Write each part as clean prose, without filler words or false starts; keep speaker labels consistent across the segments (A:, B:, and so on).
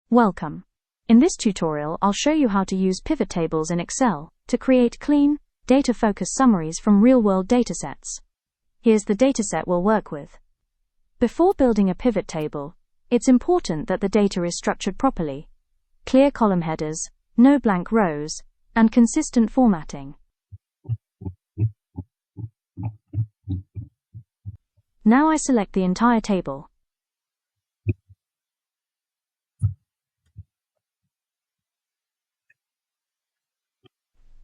A: Welcome. In this tutorial, I'll show you how to use pivot tables in Excel to create clean, data-focused summaries from real-world datasets. Here's the dataset we'll work with. Before building a pivot table, it's important that the data is structured properly. Clear column headers, no blank rows, and consistent formatting. Now I select the entire table.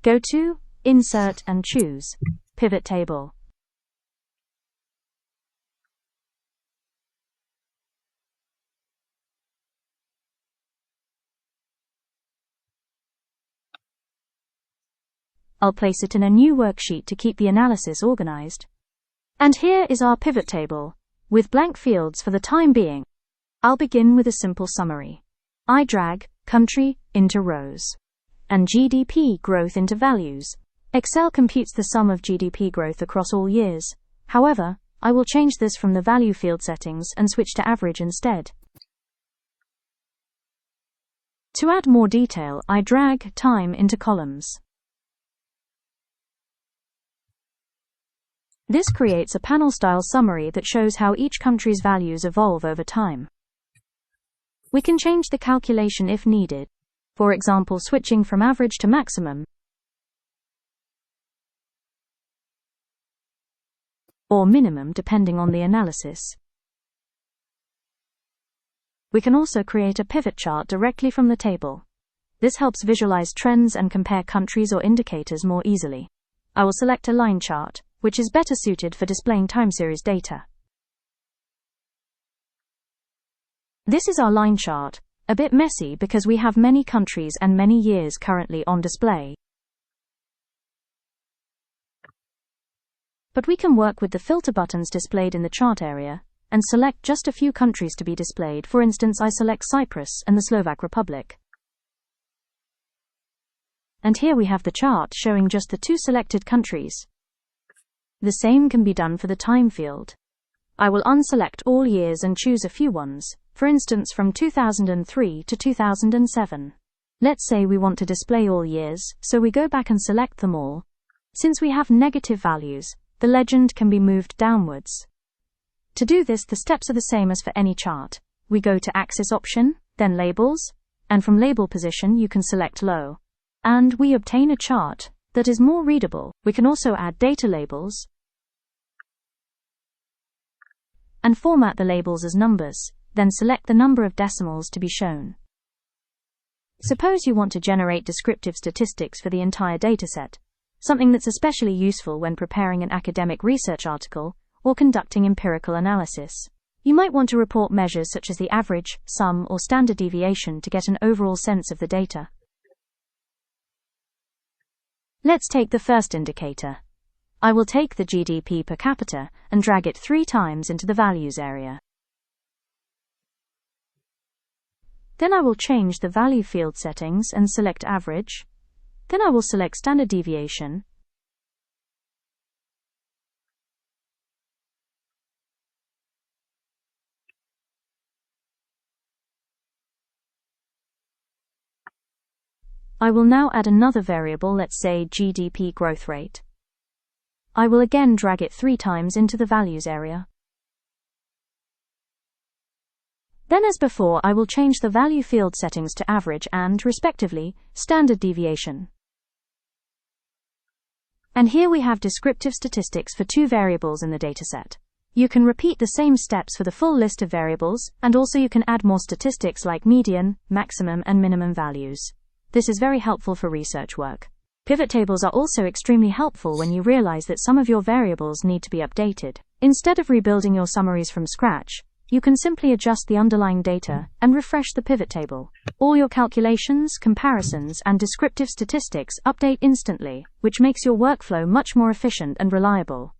A: Go to Insert and choose Pivot Table. I'll place it in a new worksheet to keep the analysis organized. And here is our pivot table, with blank fields for the time being. I'll begin with a simple summary. I drag country into rows and GDP growth into values. Excel computes the sum of GDP growth across all years. However, I will change this from the value field settings and switch to average instead. To add more detail, I drag time into columns. This creates a panel-style summary that shows how each country's values evolve over time. We can change the calculation if needed, for example switching from average to maximum, or minimum depending on the analysis. We can also create a pivot chart directly from the table. This helps visualize trends and compare countries or indicators more easily. I will select a line chart, which is better suited for displaying time series data. This is our line chart, a bit messy because we have many countries and many years currently on display. But we can work with the filter buttons displayed in the chart area and select just a few countries to be displayed. For instance, I select Cyprus and the Slovak Republic. And here we have the chart showing just the two selected countries. The same can be done for the time field. I will unselect all years and choose a few ones, for instance from 2003 to 2007. Let's say we want to display all years, so we go back and select them all. Since we have negative values, the legend can be moved downwards. To do this, the steps are the same as for any chart. We go to Axis option, then Labels, and from label position you can select Low. And we obtain a chart that is more readable. We can also add data labels and format the labels as numbers, then select the number of decimals to be shown. Suppose you want to generate descriptive statistics for the entire dataset, something that's especially useful when preparing an academic research article or conducting empirical analysis. You might want to report measures such as the average, sum, or standard deviation to get an overall sense of the data. Let's take the first indicator. I will take the GDP per capita and drag it 3 times into the values area. Then I will change the value field settings and select average. Then I will select standard deviation. I will now add another variable, let's say GDP growth rate. I will again drag it 3 times into the values area. Then as before, I will change the value field settings to average and, respectively, standard deviation. And here we have descriptive statistics for 2 variables in the dataset. You can repeat the same steps for the full list of variables, and also you can add more statistics like median, maximum, and minimum values. This is very helpful for research work. Pivot tables are also extremely helpful when you realize that some of your variables need to be updated. Instead of rebuilding your summaries from scratch, you can simply adjust the underlying data and refresh the pivot table. All your calculations, comparisons, and descriptive statistics update instantly, which makes your workflow much more efficient and reliable.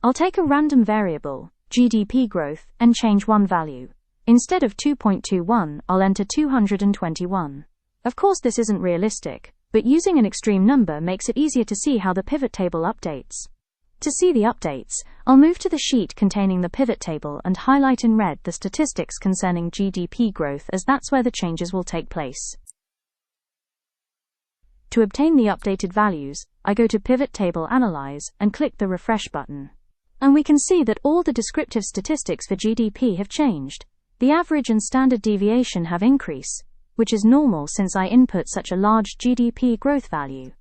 A: I'll take a random variable, GDP growth, and change one value. Instead of 2.21, I'll enter 221. Of course, this isn't realistic, but using an extreme number makes it easier to see how the pivot table updates. To see the updates, I'll move to the sheet containing the pivot table and highlight in red the statistics concerning GDP growth, as that's where the changes will take place. To obtain the updated values, I go to Pivot Table Analyze and click the Refresh button. And we can see that all the descriptive statistics for GDP have changed. The average and standard deviation have increased, which is normal since I input such a large GDP growth value.